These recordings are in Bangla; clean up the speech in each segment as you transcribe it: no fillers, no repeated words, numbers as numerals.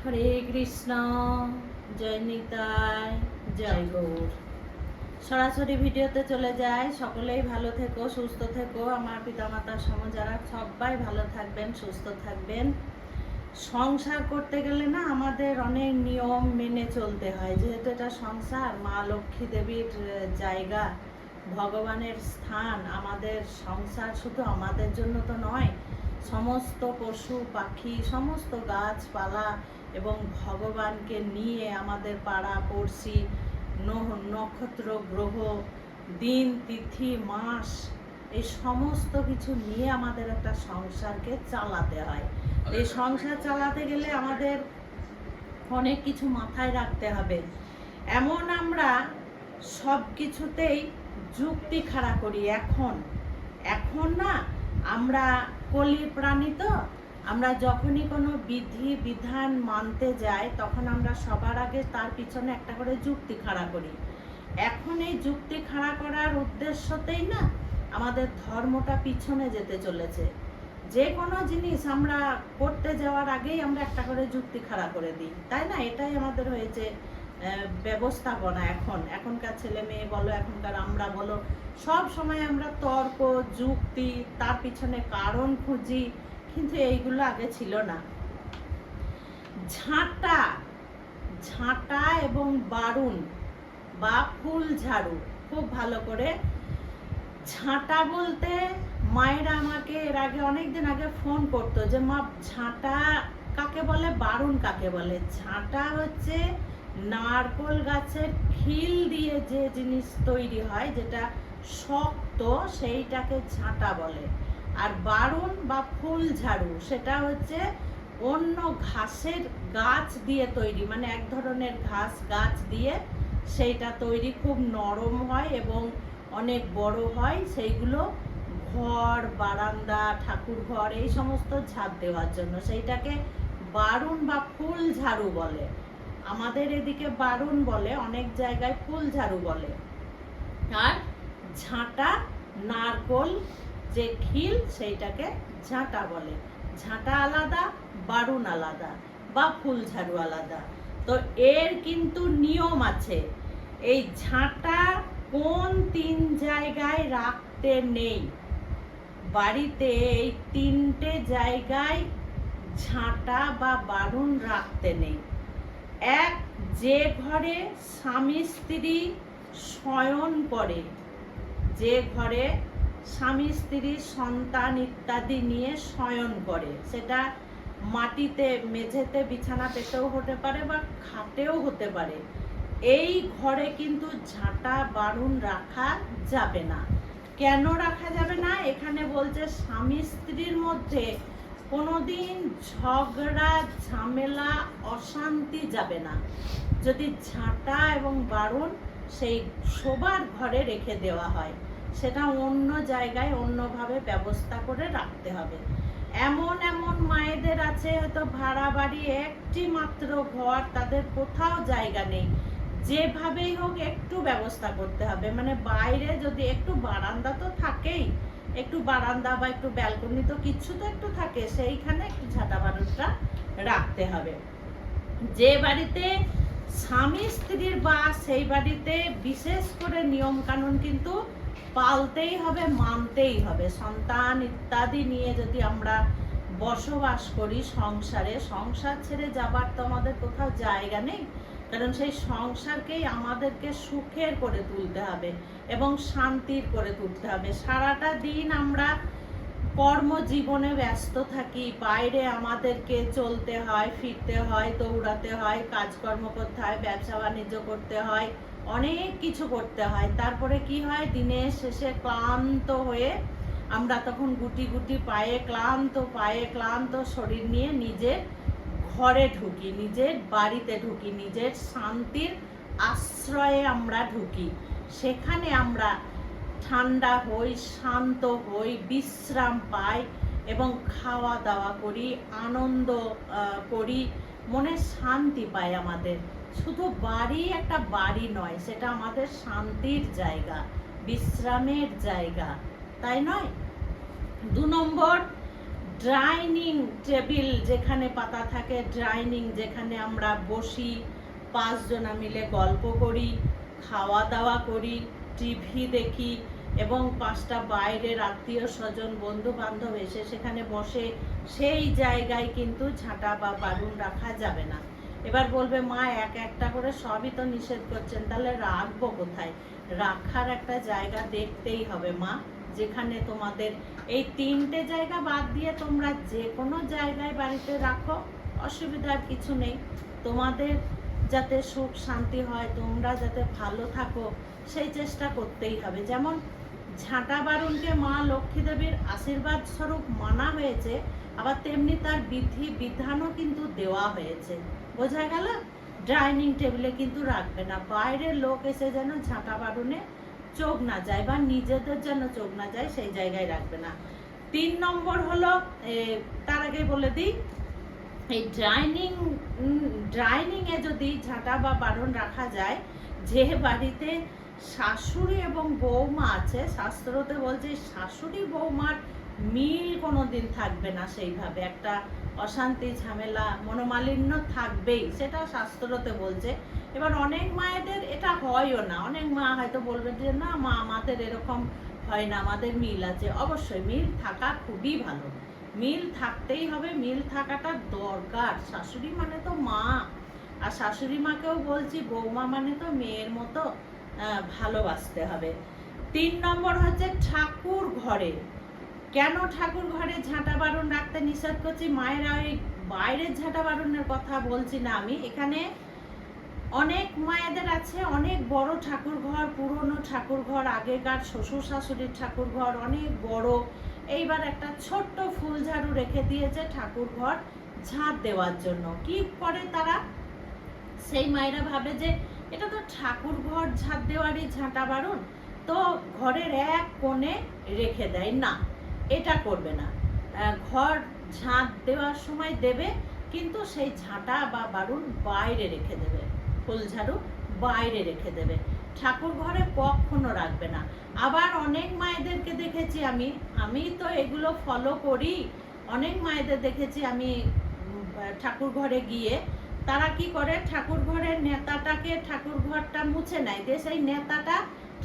হরে কৃষ্ণ, জয় নিতাই, জয় গৌর। সরাসরি ভিডিওতে চলে যায়। সকলেই ভালো থেকো, সুস্থ থেকো। আমার পিতামাতার সম যারা সবাই ভালো থাকবেন, সুস্থ থাকবেন। সংসার করতে গেলে না আমাদের অনেক নিয়ম মেনে চলতে হয়। যেহেতু এটা সংসার, মা লক্ষ্মী দেবীর জায়গা, ভগবানের স্থান। আমাদের সংসার শুধু আমাদের জন্য তো নয়, সমস্ত পশু পাখি, সমস্ত গাছপালা এবং ভগবানকে নিয়ে আমাদের পাড়া পড়শি, নক্ষত্র, গ্রহ, দিন, তিথি, মাস, এই সমস্ত কিছু নিয়ে আমাদের একটা সংসারকে চালাতে হয়। এই সংসার চালাতে গেলে আমাদের অনেক কিছু মাথায় রাখতে হবে। এমন আমরা সব কিছুতেই যুক্তি খাড়া করি। এখন না, আমরা কলির প্রাণী তো, আমরা যখনই কোনো বিধি বিধান মানতে যাই তখন আমরা সবার আগে তার পিছনে একটা করে যুক্তি খাড়া করি। এখন এই যুক্তি খাড়া করার উদ্দেশ্যতেই না আমাদের ধর্মটা পিছনে যেতে চলেছে। যে কোনো জিনিস আমরা করতে যাওয়ার আগেই আমরা একটা করে যুক্তি খাড়া করে দিই, তাই না? এটাই আমাদের হয়েছে ব্যবস্থাপনা। এখনকার ছেলে মেয়ে বলো, এখনকার আমরা বলো, সব সময় আমরা তর্ক, যুক্তি, তার পিছনে কারণ খুঁজি। কিন্তু এইগুলো আগে ছিল না। ঝাঁটা এবং বারুন বা ফুল ঝাড়ু, খুব ভালো করে। ঝাঁটা বলতে মায়েরা আমাকে এর আগে অনেকদিন আগে ফোন করতো যে মা, ঝাঁটা কাকে বলে, বারুন কাকে বলে? ঝাঁটা হচ্ছে নারকোল গাছের খিল দিয়ে যে জিনিস তৈরি হয়, যেটা শক্ত, সেইটাকে ঝাঁটা বলে। আর বারুন বা ফুল ঝাড়ু সেটা হচ্ছে অন্য ঘাসের গাছ দিয়ে তৈরি, মানে এক ধরনের গাছ দিয়ে সেইটা তৈরি, খুব নরম হয় এবং অনেক বড় হয়। সেইগুলো ঘর, বারান্দা, ঠাকুর ঘর, এই সমস্ত ঝাড় দেওয়ার জন্য সেইটাকে বারুন বা ফুল ঝাড়ু বলে। আমাদের এদিকে বারুন বলে, অনেক জায়গায় ফুল ঝাড়ু বলে। আর ঝাঁটা, নারকোল যে খিল, সেইটাকে ঝাঁটা বলে। ঝাঁটা আলাদা, বারুন আলাদা, বা ফুল ঝাড়ু আলাদা। তো এর কিন্তু নিয়ম আছে। এই ঝাঁটা কোন 3 জায়গায় রাখতে নেই। বাড়িতে এই 3টে জায়গায় ঝাঁটা বা বারুন রাখতে নেই। এক, যে ঘরে স্বামী স্ত্রী শয়ন করে, যে ঘরে স্বামী স্ত্রী সন্তান ইত্যাদি নিয়ে শয়ন করে, সেটা মাটিতে, মেঝেতে বিছানা পেতেও হতে পারে বা খাটেও হতে পারে, এই ঘরে কিন্তু ঝাঁটা বারুন রাখা যাবে না। কেন রাখা যাবে না? এখানে বলছে স্বামী স্ত্রীর মধ্যে কোনোদিন ঝগড়া, ঝামেলা, অশান্তি যাবে না যদি ঝাঁটা এবং বারুন সেই শোবার ঘরে রেখে দেওয়া হয়। সেটা অন্য জায়গায় অন্যভাবে ব্যবস্থা করে রাখতে হবে। এমন মায়েদের আছে হয়তো ভাড়া বাড়ি, একটি মাত্র ঘর, তাদের কোথাও জায়গা নেই, যেভাবেই হোক একটু ব্যবস্থা করতে হবে। মানে বাইরে যদি একটু বারান্দা তো থাকেই, একটু বারান্দা বা একটু ব্যালকনি তো কিছু তো একটু থাকে, সেইখানে একটু ঝাঁটা বারুনটা রাখতে হবে। যে বাড়িতে স্বামী স্ত্রীর বাস, সেই বাড়িতে বিশেষ করে নিয়ম কানুন কিন্তু পালতেই হবে, মানতেই হবে। সন্তান ইত্যাদি নিয়ে যদি আমরা বসবাস করি সংসারে, সংসার ছেড়ে যাবার তো আমাদের কোথাও জায়গা নেই। কারণ সেই সংসারকেই আমাদেরকে সুখের করে তুলতে হবে এবং শান্তির করে তুলতে হবে। সারাটা দিন আমরা কর্মজীবনে ব্যস্ত থাকি, বাইরে আমাদেরকে চলতে হয়, ফিরতে হয়, দৌড়াতে হয়, কাজকর্ম করতে হয়, ব্যবসা বাণিজ্য করতে হয়, অনেক কিছু করতে হয়। তারপরে কি হয়, দিনের শেষে ক্লান্ত হয়ে আমরা তখন গুটি গুটি পায়ে, ক্লান্ত শরীর নিয়ে নিজের ঘরে ঢুকি, নিজের বাড়িতে ঢুকি, নিজের শান্তির আশ্রয়ে আমরা ঢুকি। সেখানে আমরা ঠান্ডা হই, শান্ত হই, বিশ্রাম পাই এবং খাওয়া দাওয়া করি, আনন্দ করি, মনে শান্তি পাই। আমাদের শুধু বাড়ি একটা বাড়ি নয়, সেটা আমাদের শান্তির জায়গা, বিশ্রামের জায়গা, তাই নয়? 2 নম্বর, ডাইনিং টেবিল যেখানে পাতা থাকে, ডাইনিং যেখানে আমরা বসি, 5 জনা মিলে গল্প করি, খাওয়া দাওয়া করি, টিভি দেখি এবং 5টা বাইরের আত্মীয় স্বজন বন্ধু বান্ধব এসে সেখানে বসে, সেই জায়গায় কিন্তু ঝাঁটা বা বারুন রাখা যাবে না। এবার বলবে মা এক একটা করে সবই তো নিষেধ করছেন, তাহলে রাখবো কোথায়? রাখার একটা জায়গা দেখতেই হবে মা, যেখানে তোমাদের এই 3টে জায়গা বাদ দিয়ে তোমরা যে কোনো জায়গায় বাড়িতে রাখো, অসুবিধার কিছু নেই। তোমাদের যাতে সুখ শান্তি হয়, তোমরা যাতে ভালো থাকো, সেই চেষ্টা করতেই হবে। যেমন ঝাঁটা বারুনকে মা লক্ষ্মী দেবীর আশীর্বাদ স্বরূপ মানা হয়েছে, আবার তেমনি তার বিধি বিধানও কিন্তু দেওয়া হয়েছে। বোঝা গেল? ডাইনিং টেবিলে কিন্তু রাখবে না, বাইরের লোক এসে যেন ঝাঁটা বারুনে চোখ না যায় বা নিজেদের যেন চোখ না যায়, সেই জায়গায় রাখবে না। 3 নম্বর হলো, তার আগে বলে দিই, এই ডাইনিং এ যদি ঝাঁটা বা বারুন রাখা যায়, যে বাড়িতে শাশুড়ি এবং বৌমা আছে, শাস্ত্রতে বলছে শাশুড়ি বৌমার মিল কোনোদিন থাকবে না, সেইভাবে একটা অশান্তি ঝামেলা মনোমালিন্য থাকবেই, সেটা শাস্ত্রতে বলছে। এবার অনেক মায়েদের এটা হয়ও না, অনেক মা হয়তো বলবে যে না মা আমাদের এরকম হয় না, আমাদের মিল আছে। অবশ্যই মিল থাকা খুবই ভালো, মিল থাকতেই হবে, মিল থাকাটা দরকার। শাশুড়ি মানে তো মা, আর শাশুড়ি মাকেও বলছি বৌমা মানে তো মেয়ের মতো ভালোবাসতে হবে। 3 নম্বর হচ্ছে ঠাকুর ঘরে। কেন ঠাকুর ঘরে ঝাঁটা বারুন রাখতে নিষেধ করছি? মায়েরা ওই বাইরের ঝাঁটা বারুনের কথা বলছি না আমি, এখানে অনেক মায়েদের আছে অনেক বড় ঠাকুর ঘর, পুরনো ঠাকুর ঘর, আগেকার শ্বশুর শাশুড়ির ঠাকুর ঘর অনেক বড়, এইবার একটা ছোট্ট ফুল ঝাড়ু রেখে দিয়েছে ঠাকুর ঘর ঝাঁট দেওয়ার জন্য। কি করে তারা? সেই মায়েরা ভাবে যে এটা তো ঠাকুর ঘর ঝাঁট দেওয়ারই ঝাঁটা বারুন, তো ঘরের এক কোণে রেখে দেয়। না, এটা করবে না। ঘর ঝাঁট দেওয়ার সময় দেবে, কিন্তু সেই ঝাঁটা বা বারুন বাইরে রেখে দেবে, ফুল ঝাড়ু বাইরে রেখে দেবে, ঠাকুর ঘরে কখনো রাখবে না। আবার অনেক মায়েদেরকে দেখেছি আমি তো এগুলো ফলো করি, অনেক মায়েদের দেখেছি আমি ঠাকুর ঘরে গিয়ে, তারা কি করে ঠাকুর ঘরের নেতাটাকে ঠাকুর ঘরটা মুছে নেয়, দিয়ে সেই নেতাটা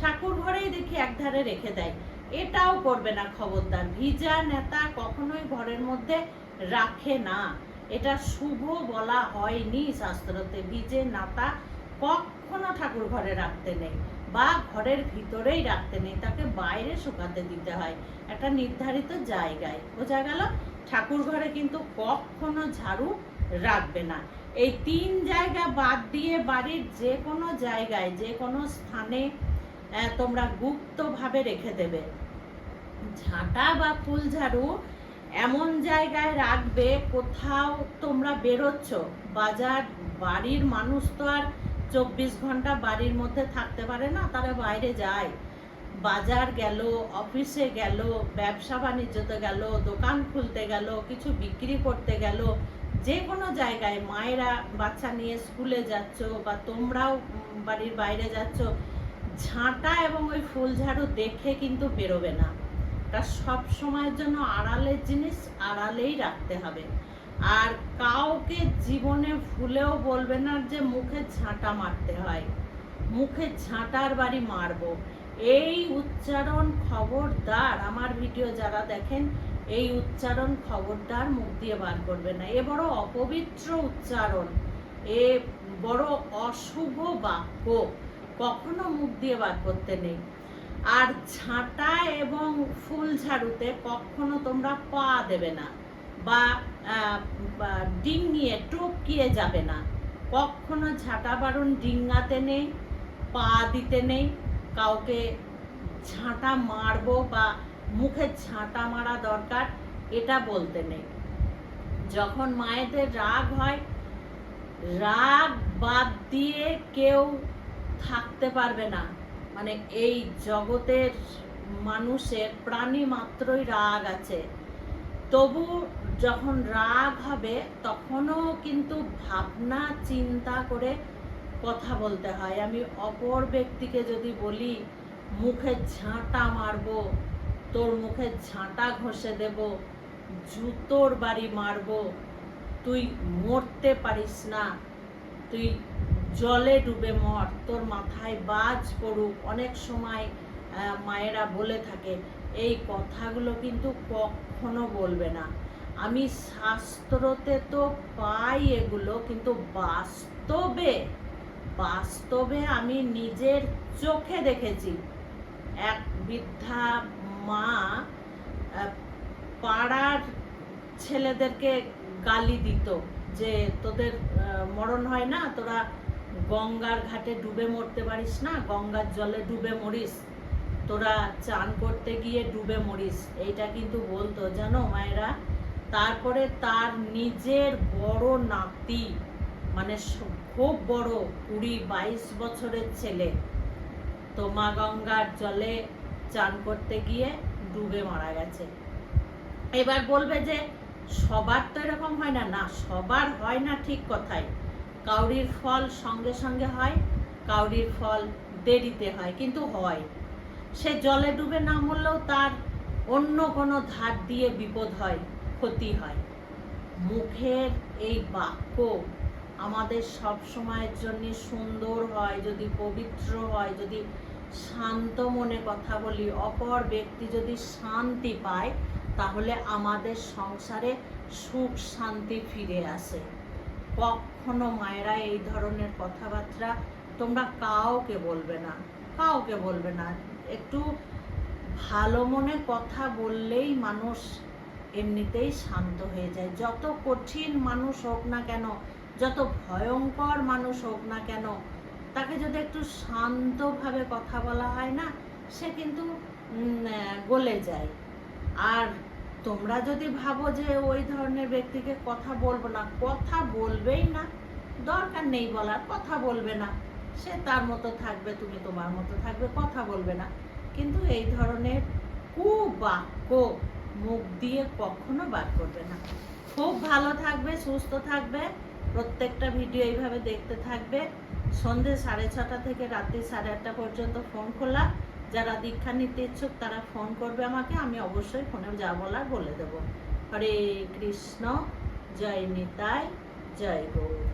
ঠাকুর ঘরেই দেখি একধারে রেখে দেয়। এটাও করবে না, খবরদার। ভিজা নেতা কখনোই ঘরের মধ্যে রাখে না, এটা শুভ বলা হয়নি শাস্ত্রতে। ভিজে নেতা কখনো ঠাকুর ঘরে রাখতে নেই, বা ঘরের ভিতরেই রাখতে নেই, তাকে বাইরে শুকাতে দিতে হয় একটা নির্ধারিত জায়গায়। বোঝা গেল? ঠাকুর ঘরে কিন্তু কখনো ঝাড়ু রাখবে না। এই 3 জায়গা বাদ দিয়ে বাড়ির যে কোনো জায়গায় যে কোনো স্থানে তোমরা গুপ্তভাবে রেখে দেবে। ঝাঁটা বা ফুল ঝাড়ু এমন জায়গায় রাখবে, কোথাও তোমরা বেরোচ্ছ, বাজার, বাড়ির মানুষ তো আর 24 ঘন্টা বাড়ির মধ্যে থাকতে পারে না, তারা বাইরে যায়, বাজার গেল, অফিসে গেল, ব্যবসা বাণিজ্যতে গেল, দোকান খুলতে গেল, কিছু বিক্রি করতে গেল, যে কোনো জায়গায়, মায়েরা বাচ্চা নিয়ে স্কুলে যাচ্ছ বা তোমরাও বাড়ির বাইরে যাচ্ছ, ঝাঁটা এবং ওই ফুল ঝাড়ু দেখে কিন্তু বেরোবে না। তা সব সময়ের জন্য আড়ালের জিনিস আড়ালেই রাখতে হবে। আর কাউকে জীবনে ভুলেও বলবে না যে মুখে ঝাঁটা মারতে হয়, মুখে ঝাঁটার বাড়ি মারবো, এই উচ্চারণ খবরদার। আমার ভিডিও যারা দেখেন, এই উচ্চারণ খবরদার মুখ দিয়ে বার করবে না। এ বড় অপবিত্র উচ্চারণ, এ বড় অশুভ বাক্য, কখনো মুখ দিয়ে বার করতে নেই। আর ঝাঁটা এবং ফুল ঝাড়ুতে কখনো তোমরা পা দেবে না, বা ডিঙিয়ে টপকিয়ে যাবে না। কখনো ঝাঁটা বারুন ডিঙাতে নেই, পা দিতে নেই, কাউকে ঝাঁটা মারবো বা মুখে ঝাঁটা মারা দরকার এটা বলতে নেই। যখন মায়েদের রাগ হয়, রাগ বাদ দিয়ে কেউ থাকতে পারবে না। মানে এই জগতের মানুষের প্রাণী মাত্রই রাগ আছে, তবু যখন রাগ হবে তখনও কিন্তু ভাবনা চিন্তা করে কথা বলতে হয়। আমি অপর ব্যক্তিকে যদি বলি মুখে ঝাঁটা মারবো, তোর মুখে ঝাঁটা ঘষে দেব, জুতোর বাড়ি মারবো, তুই মরতে পারিস না, তুই জলে ডুবে মর, তোর মাথায় বাজ পড়ুক। অনেক সময় মায়েরা বলে থাকে, এই কথাগুলো কিন্তু কখনো বলবে না। আমি শাস্ত্রতে তো পাই এগুলো, কিন্তু বাস্তবে আমি নিজের চোখে দেখেছি। এক বৃদ্ধা মা পাড়ার ছেলেদেরকে গালি দিত যে তোদের মরণ হয় না, তোরা গঙ্গার ঘাটে ডুবে মরতে পারিস না, গঙ্গার জলে ডুবে মরিস, তোরা চান করতে গিয়ে ডুবে মরিস, এইটা কিন্তু বলতো, জানো মায়েরা। তারপরে তার নিজের বড় নাতি, মানে খুব বড়, 20-22 বছরের ছেলে, তো মা গঙ্গার জলে চান করতে গিয়ে ডুবে মারা গেছে। এবার বলবে যে সবার তো এরকম হয় না, না সবার হয় না ঠিক কথাই। কাউরির ফল সঙ্গে সঙ্গে হয়, কাউরির ফল দেরিতে হয়, কিন্তু হয়। সে জলে ডুবে না মরলেও তার অন্য কোনো ধার দিয়ে বিপদ হয়, ক্ষতি হয়। মুখের এই বাক্য আমাদের সব সময়ের জন্য সুন্দর হয়, যদি পবিত্র হয়, যদি শান্ত মনে কথা বলি, অপর ব্যক্তি যদি শান্তি পায়, তাহলে আমাদের সংসারে সুখ শান্তি ফিরে আসে। কখনো মায়েরা এই ধরনের কথাবার্তা তোমরা কাউকে বলবে না, কাউকে বলবে না। একটু ভালো মনে কথা বললেই মানুষ এমনিতেই শান্ত হয়ে যায়। যত কঠিন মানুষ হোক না কেন, যত ভয়ঙ্কর মানুষ হোক না কেন, তাকে যদি একটু শান্তভাবে কথা বলা হয় না, সে কিন্তু গলে যায়। আর তোমরা যদি ভাবো যে ওই ধরনের ব্যক্তিকে কথা বলবো না, কথা বলবেই না, দরকার নেই বলার, কথা বলবে না, সে তার মতো থাকবে, তুমি তোমার মতো থাকবে, কথা বলবে না। কিন্তু এই ধরনের কুবাক্য মুখ দিয়ে কখনো বার করবে না। খুব ভালো থাকবে, সুস্থ থাকবে, প্রত্যেকটা ভিডিও এইভাবে দেখতে থাকবে। সন্ধ্যে 6:30 থেকে রাত্রি 8:30 পর্যন্ত ফোন খোলা। যারা দীক্ষা নিতে ইচ্ছুক তারা ফোন করবে আমাকে, আমি অবশ্যই ফোনে যা বলার বলে দেবো। হরে কৃষ্ণ, জয় নিতাই, জয় গৌর।